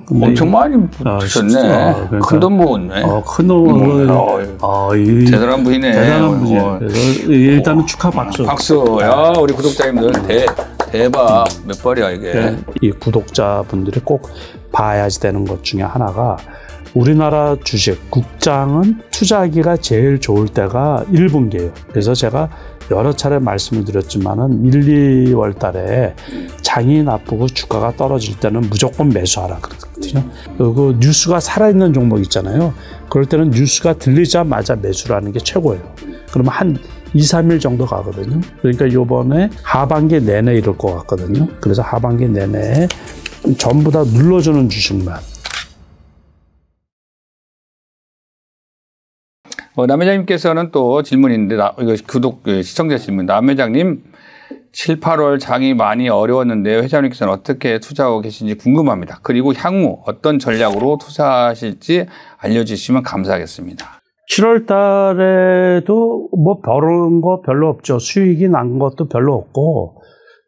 있거든요. 엄청 많이 붙였네. 그러니까, 큰 돈 모았네. 큰 돈을 대단한 분이네. 대단한 분이에요. 그래서 일단은 축하 박수. 박수. 야, 우리 구독자님들 대박. 몇 발이야 이게. 이 구독자분들이 꼭 봐야지 되는 것 중에 하나가 우리나라 주식 국장은 투자하기가 제일 좋을 때가 1분기예요. 그래서 제가 여러 차례 말씀을 드렸지만은 1, 2월 달에 장이 나쁘고 주가가 떨어질 때는 무조건 매수하라 그러거든요. 그리고 뉴스가 살아있는 종목 있잖아요. 그럴 때는 뉴스가 들리자마자 매수를 하는 게 최고예요. 그러면 한 2, 3일 정도 가거든요. 그러니까 요번에 하반기 내내 이럴 것 같거든요. 그래서 하반기 내내 전부 다 눌러주는 주식만. 남 회장님께서는 또 질문인데, 이거 시청자 질문. 남 회장님, 7, 8월 장이 많이 어려웠는데요. 회장님께서는 어떻게 투자하고 계신지 궁금합니다. 그리고 향후 어떤 전략으로 투자하실지 알려주시면 감사하겠습니다. 7월 달에도 뭐 벌은 거 별로 없죠. 수익이 난 것도 별로 없고,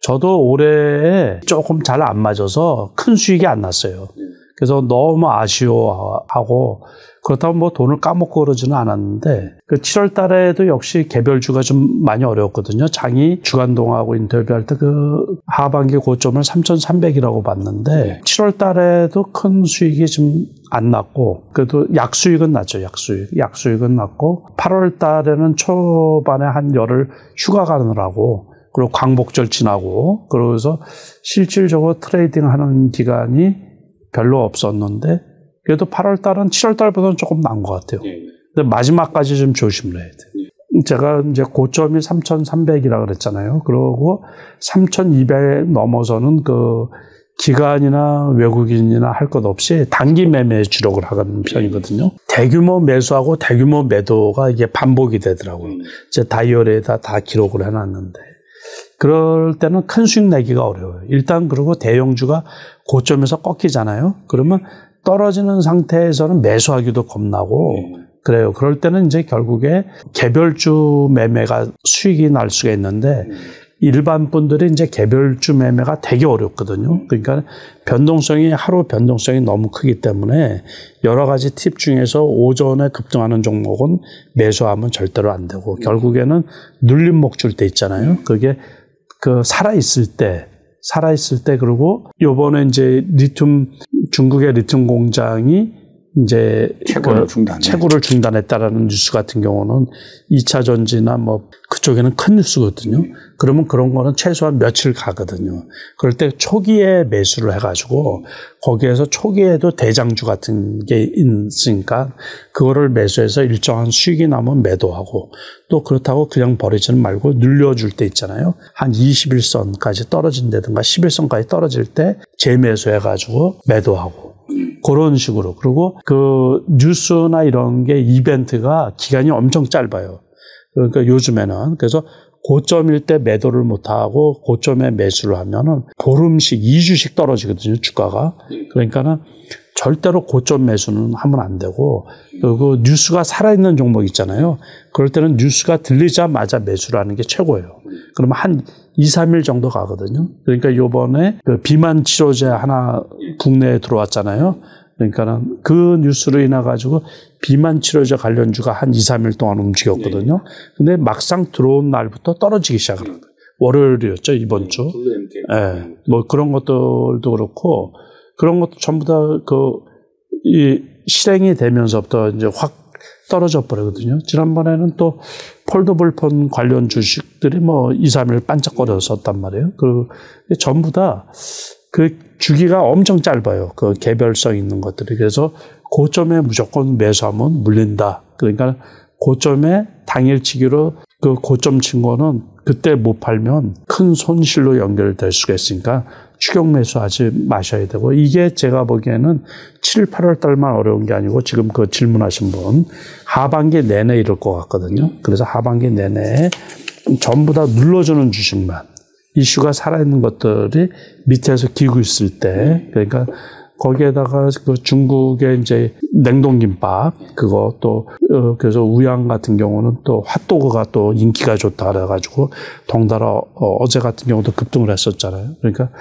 저도 올해 조금 잘 안 맞아서 큰 수익이 안 났어요. 그래서 너무 아쉬워하고, 그렇다고 뭐 돈을 까먹고 그러지는 않았는데, 그 7월 달에도 역시 개별주가 좀 많이 어려웠거든요. 장이 주간동하고 인터뷰할 때 그 하반기 고점을 3,300이라고 봤는데, 7월 달에도 큰 수익이 좀 안 났고, 그래도 약수익은 났죠, 약수익은 났고, 8월 달에는 초반에 한 열흘 휴가 가느라고, 그리고 광복절 지나고, 그러고서 실질적으로 트레이딩 하는 기간이 별로 없었는데, 그래도 8월 달은 7월 달보다는 조금 나은 것 같아요. 근데 마지막까지 좀 조심을 해야 돼요. 제가 이제 고점이 3,300이라 그랬잖아요. 그러고 3,200 넘어서는 그 기관이나 외국인이나 할 것 없이 단기 매매에 주력을 하는 편이거든요. 대규모 매수하고 대규모 매도가 이게 반복이 되더라고요. 제 다이어리에다 다 기록을 해놨는데. 그럴 때는 큰 수익 내기가 어려워요. 일단 그리고 대형주가 고점에서 꺾이잖아요. 그러면 떨어지는 상태에서는 매수하기도 겁나고 그래요. 그럴 때는 이제 결국에 개별주 매매가 수익이 날 수가 있는데 일반 분들이 이제 개별주 매매가 되게 어렵거든요. 그러니까 하루 변동성이 너무 크기 때문에 여러 가지 팁 중에서 오전에 급등하는 종목은 매수하면 절대로 안 되고 결국에는 눌림 목줄 때 있잖아요. 그게 그 살아있을 때 그리고 요번에 이제 중국의 리튬 공장이 이제 채굴을 중단했다라는 뉴스 같은 경우는 2차 전지나 뭐 그쪽에는 큰 뉴스거든요. 그러면 그런 거는 최소한 며칠 가거든요. 그럴 때 초기에 매수를 해가지고 거기에서 초기에도 대장주 같은 게 있으니까 그거를 매수해서 일정한 수익이 나면 매도하고 또 그렇다고 그냥 버리지는 말고 늘려줄 때 있잖아요. 한 21선까지 떨어진다든가 11선까지 떨어질 때 재매수해가지고 매도하고 그런 식으로. 그리고 그 뉴스나 이런 게 이벤트가 기간이 엄청 짧아요. 그러니까 요즘에는. 그래서 고점일 때 매도를 못하고 고점에 매수를 하면은 보름씩 2주씩 떨어지거든요, 주가가. 그러니까는 절대로 고점 매수는 하면 안 되고, 그리고 뉴스가 살아있는 종목 있잖아요. 그럴 때는 뉴스가 들리자마자 매수를 하는 게 최고예요. 그러면 한 2, 3일 정도 가거든요. 그러니까 요번에 그 비만 치료제 하나 국내에 들어왔잖아요. 그러니까는 그 뉴스로 인해 가지고 비만 치료제 관련주가 한 2, 3일 동안 움직였거든요. 근데 막상 들어온 날부터 떨어지기 시작하는 거예요. 월요일이었죠, 이번 주. 예. 뭐 그런 것들도 그렇고, 그런 것도 전부 다 이 실행이 되면서부터 이제 확 떨어져 버리거든요. 지난번에는 또 폴더블 폰 관련 주식들이 뭐 2, 3일 반짝거렸었단 말이에요. 그 전부 다 그 주기가 엄청 짧아요. 그 개별성 있는 것들이. 그래서 고점에 무조건 매수하면 물린다. 그러니까 고점에 당일치기로 그 고점 친 거는 그때 못 팔면 큰 손실로 연결될 수가 있으니까 추격 매수하지 마셔야 되고, 이게 제가 보기에는 7, 8월 달만 어려운 게 아니고 지금 그 질문하신 분 하반기 내내 이럴 것 같거든요. 그래서 하반기 내내 전부 다 눌러주는 주식만, 이슈가 살아있는 것들이 밑에서 기고 있을 때, 그러니까 거기에다가 그 중국의 이제 냉동김밥, 그거 또, 그래서 우양 같은 경우는 또 핫도그가 또 인기가 좋다 그래가지고 덩달아 어제 같은 경우도 급등을 했었잖아요. 그러니까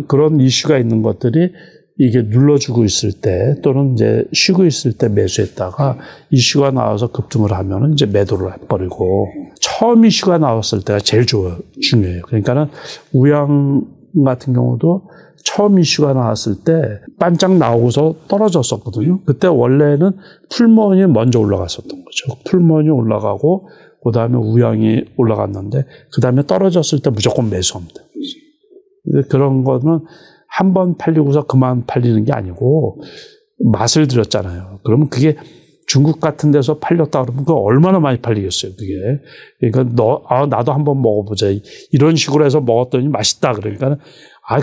그런 이슈가 있는 것들이 이게 눌러주고 있을 때 또는 이제 쉬고 있을 때 매수했다가 이슈가 나와서 급등을 하면은 이제 매도를 해버리고 처음 이슈가 나왔을 때가 제일 중요해요. 그러니까는 우양 같은 경우도 처음 이슈가 나왔을 때 반짝 나오고서 떨어졌었거든요. 그때 원래는 풀먼이 먼저 올라갔었던 거죠. 풀먼이 올라가고 그다음에 우양이 올라갔는데 그다음에 떨어졌을 때 무조건 매수합니다. 그런 거는 한 번 팔리고서 그만 팔리는 게 아니고 맛을 들였잖아요. 그러면 그게 중국 같은 데서 팔렸다 그러면 그거 얼마나 많이 팔리겠어요, 그게. 그러니까 나도 한번 먹어보자. 이런 식으로 해서 먹었더니 맛있다. 그러니까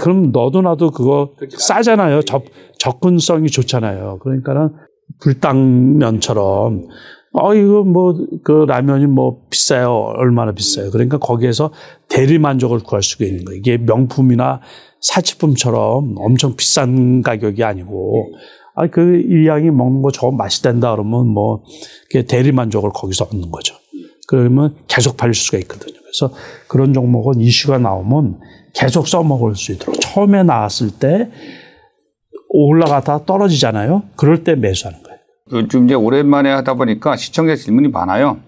그럼 너도 나도 그거 싸잖아요. 접근성이 좋잖아요. 그러니까는 불당면처럼 이거 그 라면이 비싸요. 얼마나 비싸요. 그러니까 거기에서 대리 만족을 구할 수가 있는 거예요. 이게 명품이나 사치품처럼 엄청 비싼 가격이 아니고, 그 이양이 먹는 거 저거 맛있단다 그러면 대리 만족을 거기서 얻는 거죠. 그러면 계속 팔릴 수가 있거든요. 그래서 그런 종목은 이슈가 나오면 계속 써먹을 수 있도록 처음에 나왔을 때 올라가다 떨어지잖아요. 그럴 때 매수하는 거예요. 요즘 이제 오랜만에 하다 보니까 시청자 질문이 많아요.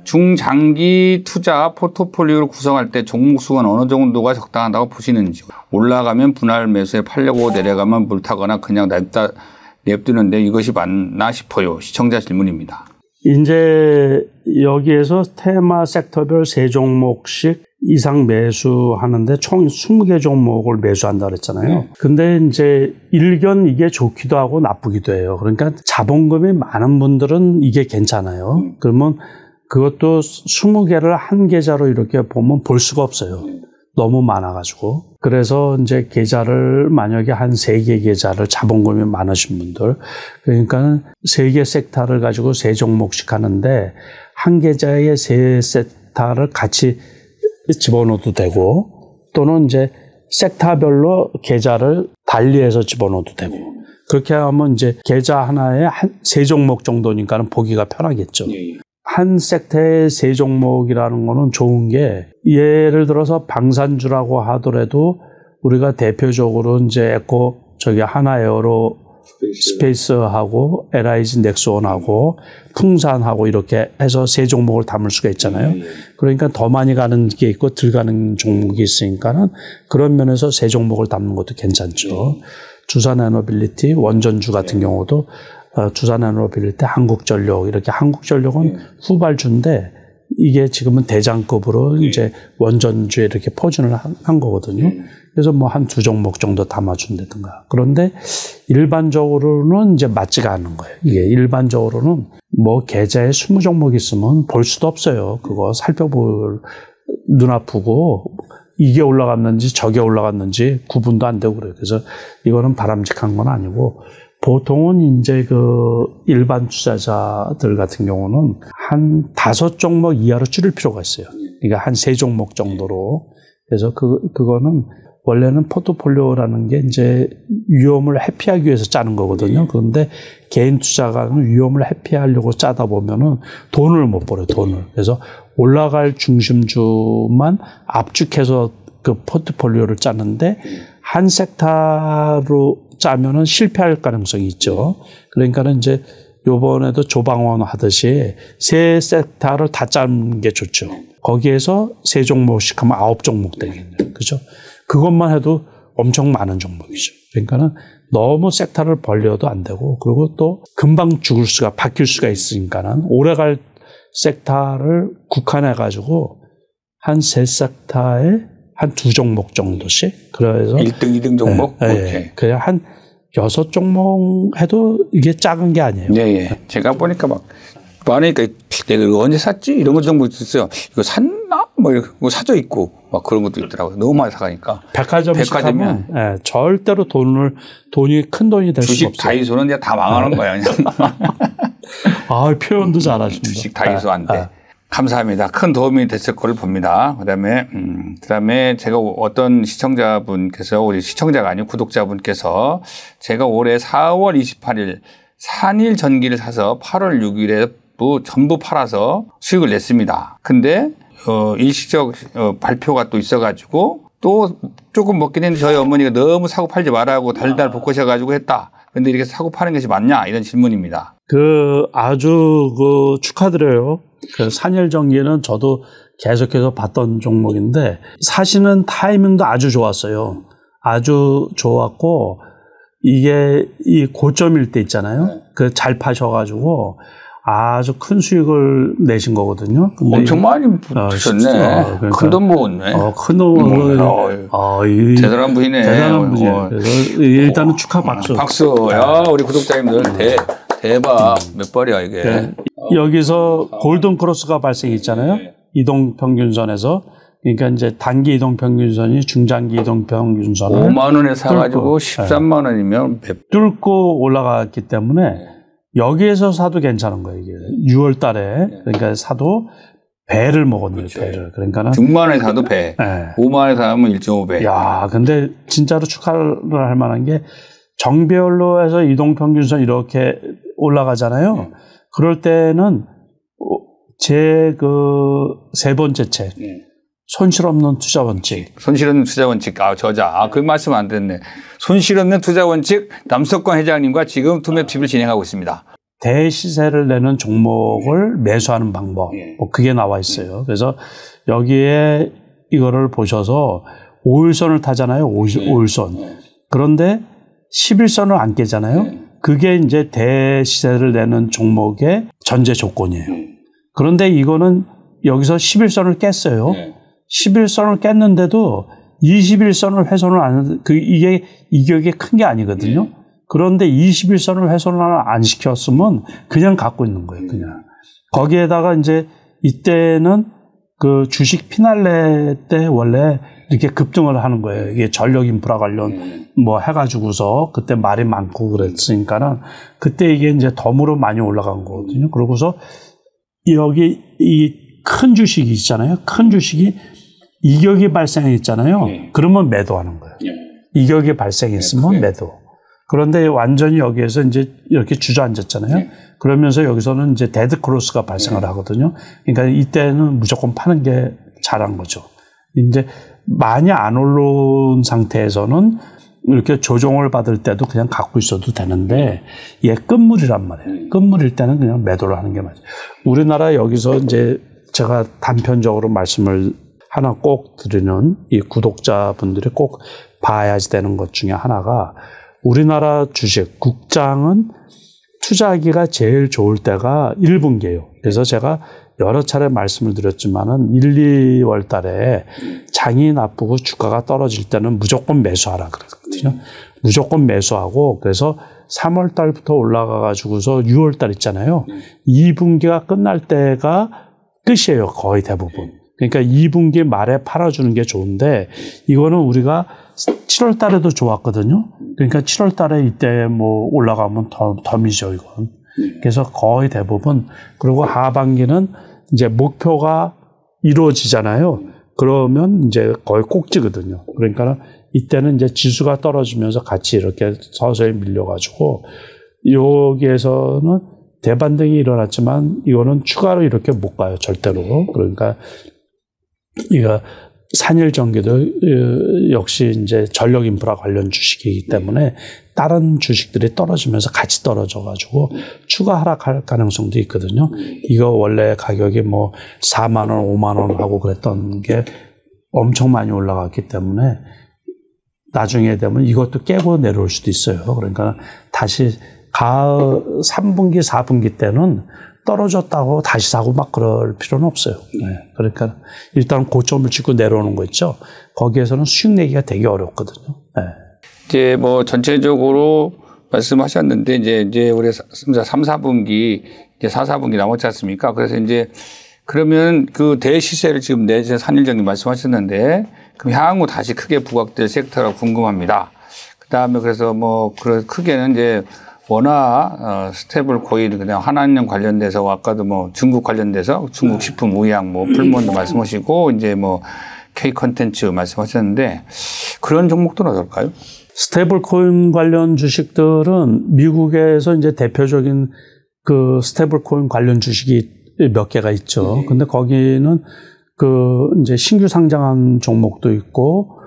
중장기 투자 포트폴리오를 구성할 때 종목 수가 어느 정도가 적당하다고 보시는지, 올라가면 분할 매수에 팔려고 내려가면 물타거나 그냥 냅두는데 이것이 맞나 싶어요. 시청자 질문입니다. 이제 여기에서 테마 섹터별 3종목씩 이상 매수하는데 총 20개 종목을 매수한다 그랬잖아요. 근데 이제 일견 이게 좋기도 하고 나쁘기도 해요. 그러니까 자본금이 많은 분들은 이게 괜찮아요. 그러면 그것도 20개를 한 계좌로 이렇게 보면 볼 수가 없어요. 너무 많아가지고. 그래서 이제 계좌를 만약에 한 3개 계좌를 자본금이 많으신 분들, 그러니까 3개 섹터를 가지고 3종목씩 하는데 한 계좌에 3섹터를 같이 집어넣어도 되고, 또는 이제 섹터별로 계좌를 달리해서 집어넣어도 되고, 그렇게 하면 이제 계좌 하나에 한 3종목 정도니까는 보기가 편하겠죠. 한 섹터에 3종목이라는 거는 좋은 게, 예를 들어서 방산주라고 하더라도 우리가 대표적으로 이제 하나에어로 스페이스하고 LIG 넥스원하고 풍산하고 이렇게 해서 3종목을 담을 수가 있잖아요. 그러니까 더 많이 가는 게 있고 덜 가는 종목이 있으니까는 그런 면에서 3종목을 담는 것도 괜찮죠. 두산에너빌리티, 원전주 같은 경우도 두산에너빌리티, 한국전력, 이렇게 한국전력은 후발주인데 이게 지금은 대장급으로 이제 원전주에 이렇게 포진을 한 거거든요. 그래서 한 2종목 정도 담아준다든가. 그런데 일반적으로는 이제 맞지가 않는 거예요. 이게 일반적으로는 계좌에 20종목 있으면 볼 수도 없어요. 그거 살펴볼 눈 아프고 이게 올라갔는지 저게 올라갔는지 구분도 안 되고 그래요. 그래서 이거는 바람직한 건 아니고, 보통은 이제 일반 투자자들 같은 경우는 한 5종목 이하로 줄일 필요가 있어요. 그러니까 한 3종목 정도로. 그래서 그거는 원래는 포트폴리오라는 게 이제 위험을 회피하기 위해서 짜는 거거든요. 그런데 개인 투자가는 위험을 회피하려고 짜다 보면은 돈을 못 벌어요, 돈을. 그래서 올라갈 중심주만 압축해서 그 포트폴리오를 짜는데 한 섹터로 짜면은 실패할 가능성이 있죠. 그러니까는 이제 요번에도 조방원 하듯이 3섹터를 다 짜는 게 좋죠. 거기에서 3종목씩 하면 9종목 되겠네요. 그죠? 그것만 해도 엄청 많은 종목이죠. 그러니까는 너무 섹터를 벌려도 안 되고, 그리고 또 금방 바뀔 수가 있으니까는 오래 갈 섹터를 국한해가지고 한 3섹터에 한 2종목 정도씩. 그래서 1등, 2등 종목? 네. 그냥 한 6종목 해도 이게 작은 게 아니에요. 네. 제가 보니까 많으니까 내가 이거 언제 샀지? 이런 것 정도 있었어요. 이거 샀나? 이거 사져 있고 그런 것도 있더라고요. 너무 많이 사가니까. 백화점식 하면 절대로 돈이 큰 돈이 될 수가 없어요. 주식 다이소는 이제 다 망하는 거야. 표현도 잘하십니다. 주식 다이소 안 돼. 감사합니다. 큰 도움이 됐을 거를 봅니다. 그다음에 제가 어떤 시청자분께서, 우리 시청자가 아니고 구독자분께서, 제가 올해 4월 28일 산일 전기를 사서 8월 6일에 전부 팔아서 수익을 냈습니다. 근데 일시적 발표가 또 있어가지고 또 조금 먹긴 했는데 저희 어머니가 너무 사고 팔지 말라고 달달 볶으셔가지고 했다. 근데 이렇게 사고 파는 것이 맞냐? 이런 질문입니다. 아주 축하드려요. 산일전기는 저도 계속해서 봤던 종목인데 사시는 타이밍도 아주 좋았어요. 아주 좋았고 이게 이 고점일 때 있잖아요. 잘 파셔가지고 아주 큰 수익을 내신 거거든요. 엄청 많이 드셨네. 그러니까, 큰 돈 모았네. 큰 돈. 대단한 분이네. 대단한 분이에요. 그래서 일단은 축하 박수. 박수. 야, 우리 구독자님들 대박. 몇 발이야 이게. 네. 여기서 골든 크로스가 발생했잖아요. 이동평균선에서. 그러니까 이제 단기 이동평균선이 중장기 이동평균선을 5만 원에 사가지고 13만 원이면 뚫고 올라갔기 때문에 여기에서 사도 괜찮은 거예요. 이게 6월 달에 그러니까 사도 배를 먹었네요. 그렇죠. 배를. 그러니까는 6만 원에 사도 배. 5만 원에 사면 1.5배. 야, 근데 진짜로 축하를 할 만한 게 정별로 해서 이동평균선 이렇게 올라가잖아요. 그럴 때는 제 세 번째 책. 손실 없는 투자 원칙. 손실 없는 투자 원칙. 저자. 그 말씀 안 됐네. 손실 없는 투자 원칙 남석권 회장님과 지금 투맵TV를 진행하고 있습니다. 대시세를 내는 종목을 매수하는 방법. 그게 나와 있어요. 그래서 여기에 이거를 보셔서 5일선을 타잖아요. 5일선. 그런데 11선을 안 깨잖아요. 그게 이제 대시세를 내는 종목의 전제 조건이에요. 그런데 이거는 여기서 11선을 깼어요. 11선을 깼는데도 21선을 훼손을 안, 이게 이격이 큰 게 아니거든요. 그런데 21선을 훼손을 안 시켰으면 그냥 갖고 있는 거예요, 그냥. 거기에다가 이제 이때는 주식 피날레 때 원래 이렇게 급등을 하는 거예요. 이게 전력 인프라 관련 해가지고서 그때 말이 많고 그랬으니까는 그때 이게 이제 덤으로 많이 올라간 거거든요. 그러고서 여기 이 큰 주식이 있잖아요. 큰 주식이 이격이 발생했잖아요. 그러면 매도하는 거예요. 이격이 발생했으면 매도. 그런데 완전히 여기에서 이제 이렇게 주저앉았잖아요. 그러면서 여기서는 이제 데드 크로스가 발생을 하거든요. 그러니까 이때는 무조건 파는 게 잘한 거죠. 이제 많이 안 올라온 상태에서는 이렇게 조정을 받을 때도 그냥 갖고 있어도 되는데 얘 끝물이란 말이에요. 끝물일 때는 그냥 매도를 하는 게 맞아요. 우리나라 여기서 이제 제가 단편적으로 말씀을 하나 꼭 드리는 이 구독자분들이 꼭 봐야지 되는 것 중에 하나가 우리나라 주식 국장은 투자하기가 제일 좋을 때가 1분기예요. 그래서 제가 여러 차례 말씀을 드렸지만은 1, 2월 달에 장이 나쁘고 주가가 떨어질 때는 무조건 매수하라 그러거든요. 무조건 매수하고 그래서 3월 달부터 올라가 가지고서 6월 달 있잖아요. 2분기가 끝날 때가 끝이에요. 거의 대부분. 그러니까 2분기 말에 팔아주는 게 좋은데 이거는 우리가 7월 달에도 좋았거든요. 그러니까 7월 달에 이때 올라가면 덤이죠, 이건. 그래서 거의 대부분 그리고 하반기는 이제 목표가 이루어지잖아요. 그러면 이제 거의 꼭지거든요. 그러니까 이때는 이제 지수가 떨어지면서 같이 이렇게 서서히 밀려가지고 여기에서는 대반등이 일어났지만 이거는 추가로 이렇게 못 가요. 절대로. 그러니까 이거 산일전기도 역시 이제 전력 인프라 관련 주식이기 때문에 다른 주식들이 떨어지면서 같이 떨어져가지고 추가 하락할 가능성도 있거든요. 이거 원래 가격이 4만 원, 5만 원 하고 그랬던 게 엄청 많이 올라갔기 때문에 나중에 되면 이것도 깨고 내려올 수도 있어요. 그러니까 다시 가을 3분기, 4분기 때는 떨어졌다고 다시 사고 막 그럴 필요는 없어요. 그러니까 일단 고점을 찍고 내려오는 거 있죠. 거기에서는 수익 내기가 되게 어렵거든요. 이제 전체적으로 말씀하셨는데 이제 우리 3, 4분기 이제 4, 4분기 남았지 않습니까? 그래서 이제 그러면 그 대시세를 지금 내재 산일전기 말씀하셨는데 그럼 향후 다시 크게 부각될 섹터라고 궁금합니다. 그다음에 그래서 크게는 이제 워낙 스테이블 코인 그냥 한한령 관련돼서 아까도 중국 관련돼서 중국 식품 의약 풀몬도 말씀하시고 이제 K 컨텐츠 말씀하셨는데 그런 종목들은 어떨까요? 스테이블 코인 관련 주식들은 미국에서 이제 대표적인 그 스테이블 코인 관련 주식이 몇 개가 있죠. 근데 거기는 이제 신규 상장한 종목도 있고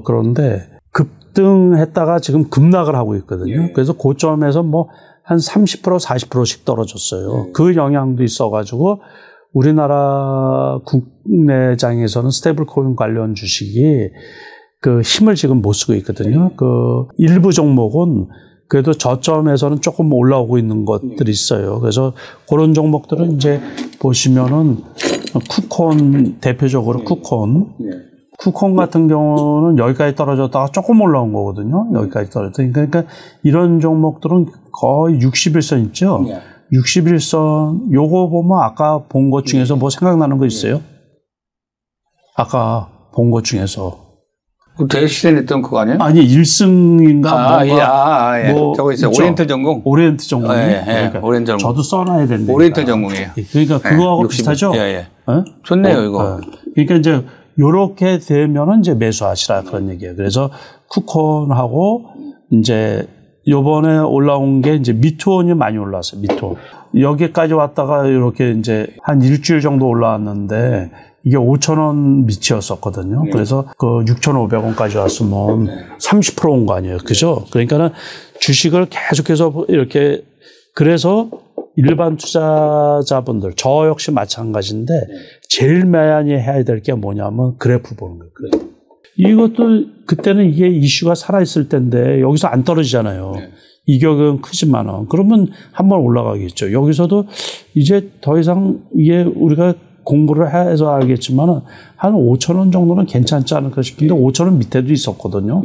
그런데 급등했다가 지금 급락을 하고 있거든요. 그래서 고점에서 뭐 한 30% 40%씩 떨어졌어요. 그 영향도 있어가지고 우리나라 국내장에서는 스테이블코인 관련 주식이 그 힘을 지금 못 쓰고 있거든요. 그 일부 종목은 그래도 저점에서는 조금 올라오고 있는 것들이 있어요. 그래서 그런 종목들은 이제 보시면은 쿠콘 대표적으로 쿠콘 같은 경우는 여기까지 떨어졌다가 조금 올라온 거거든요. 여기까지 떨어졌다. 그러니까 이런 종목들은 거의 61선 있죠. 61선 요거 보면 아까 본 것 중에서 뭐 생각나는 거 있어요? 아까 본 것 중에서. 그 대시대 냈던 그거 아니에요? 아니 1승인가 예. 뭐 저거 있어요. 있죠? 오리엔탈 전공. 오리엔트 전공이. 그러니까 오리엔탈 전공. 저도 써놔야 된다. 오리엔탈 전공이에요. 그러니까 그거하고 비슷하죠? 예. 좋네요, 이거. 그러니까 이제 요렇게 되면은 이제 매수하시라 그런 얘기예요. 그래서 쿠콘하고 이제 요번에 올라온 게 이제 미투온이 많이 올라왔어요. 미투온. 여기까지 왔다가 이렇게 이제 한 일주일 정도 올라왔는데 이게 5,000원 밑이었었거든요. 그래서 그 6,500원까지 왔으면 30% 온 거 아니에요. 그죠? 그러니까는 주식을 계속해서 이렇게 그래서 일반 투자자분들, 저 역시 마찬가지인데 제일 많이 해야 될 게 뭐냐면 그래프 보는 거예요. 이것도 그때는 이게 이슈가 살아있을 때인데 여기서 안 떨어지잖아요. 이격은 크지만은 그러면 한번 올라가겠죠. 여기서도 이제 더 이상 이게 우리가 공부를 해서 알겠지만은 한 5,000원 정도는 괜찮지 않을까 싶은데 5,000원 밑에도 있었거든요.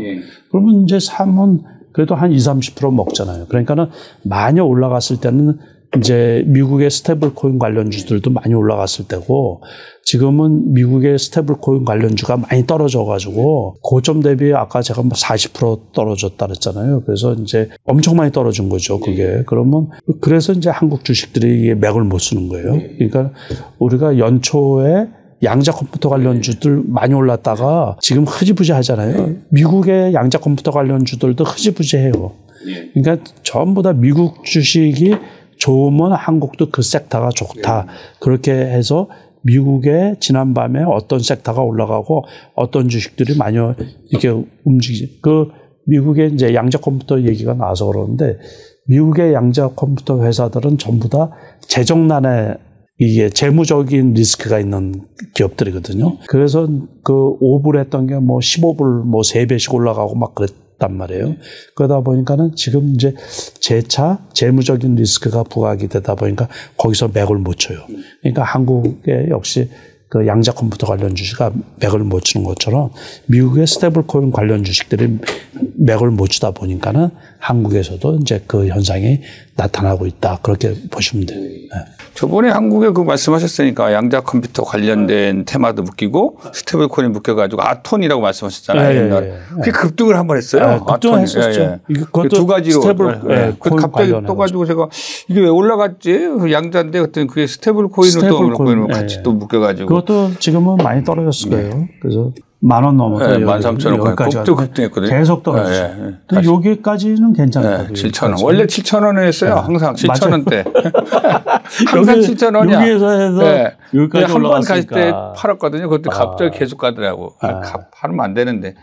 그러면 이제 사면 그래도 한 20, 30% 먹잖아요. 그러니까는 많이 올라갔을 때는 이제 미국의 스테이블코인 관련주들도 많이 올라갔을 때고 지금은 미국의 스테이블코인 관련주가 많이 떨어져가지고 고점 대비 아까 제가 40% 떨어졌다 그랬잖아요. 그래서 이제 엄청 많이 떨어진 거죠. 그게. 그러면 그래서 이제 한국 주식들이 맥을 못 쓰는 거예요. 그러니까 우리가 연초에 양자 컴퓨터 관련주들 많이 올랐다가 지금 흐지부지 하잖아요. 미국의 양자 컴퓨터 관련주들도 흐지부지해요. 그러니까 전부 다 미국 주식이 좋으면 한국도 그 섹터가 좋다. 그렇게 해서 미국의 지난밤에 어떤 섹터가 올라가고 어떤 주식들이 많이 이렇게 움직이지. 그 미국의 이제 양자 컴퓨터 얘기가 나와서 그러는데 미국의 양자 컴퓨터 회사들은 전부 다 재정난에 이게 재무적인 리스크가 있는 기업들이거든요. 그래서 그 오불 했던 게 뭐 15불 뭐 3배씩 올라가고 막 그랬단 말이에요. 그러다 보니까는 지금 이제 재차 재무적인 리스크가 부각이 되다 보니까 거기서 맥을 못 쳐요. 그러니까 한국에 역시 그 양자 컴퓨터 관련 주식가 맥을 못 치는 것처럼 미국의 스테이블코인 관련 주식들이 맥을 못 치다 보니까는 한국에서도 이제 그 현상이 나타나고 있다. 그렇게 보시면 돼요. 네. 저번에 한국에 그 말씀하셨으니까 양자 컴퓨터 관련된 테마도 묶이고 스테이블코인이 묶여가지고 아톤이라고 말씀하셨잖아요. 옛날에. 그게 급등을 한번 했어요. 급등했었죠. 그 두 가지로. 갑자기 떠가지고 제가 이게 왜 올라갔지? 양자인데 그랬더니 그게 스테이블코인으로 같이 또 묶여가지고. 그것도 지금은 많이 떨어졌을 거예요. 그래서 10,000원 넘어서 13,000원 또 급등했거든요. 계속 떨어졌어요. 근데 여기까지는 괜찮아요. 7,000원. 원래 7,000원이었어요. 항상 7,000원대. 항상 7,000원이야. 여기에서 해서 여기까지 한 번 갈 때 팔았거든요. 그것도 갑자기 계속 가더라고. 팔으면 안 되는데.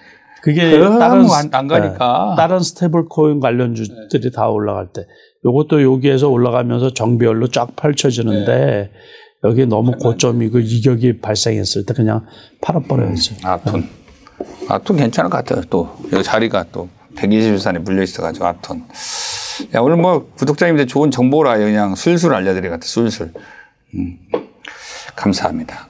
그게 다른 안 가니까. 다른 스테이블코인 관련주들이 다 올라갈 때 요것도 여기에서 올라가면서 정비열로 쫙 펼쳐지는데 여기 너무 고점이고 이격이 발생했을 때 그냥 팔아버려야죠. 아톤 괜찮은 것 같아요. 또 여기 자리가 또 120일선에 물려 있어가지고 아톤. 야, 오늘 뭐 구독자님들 좋은 정보라 그냥 술술 알려드릴 것 같아. 술술. 감사합니다.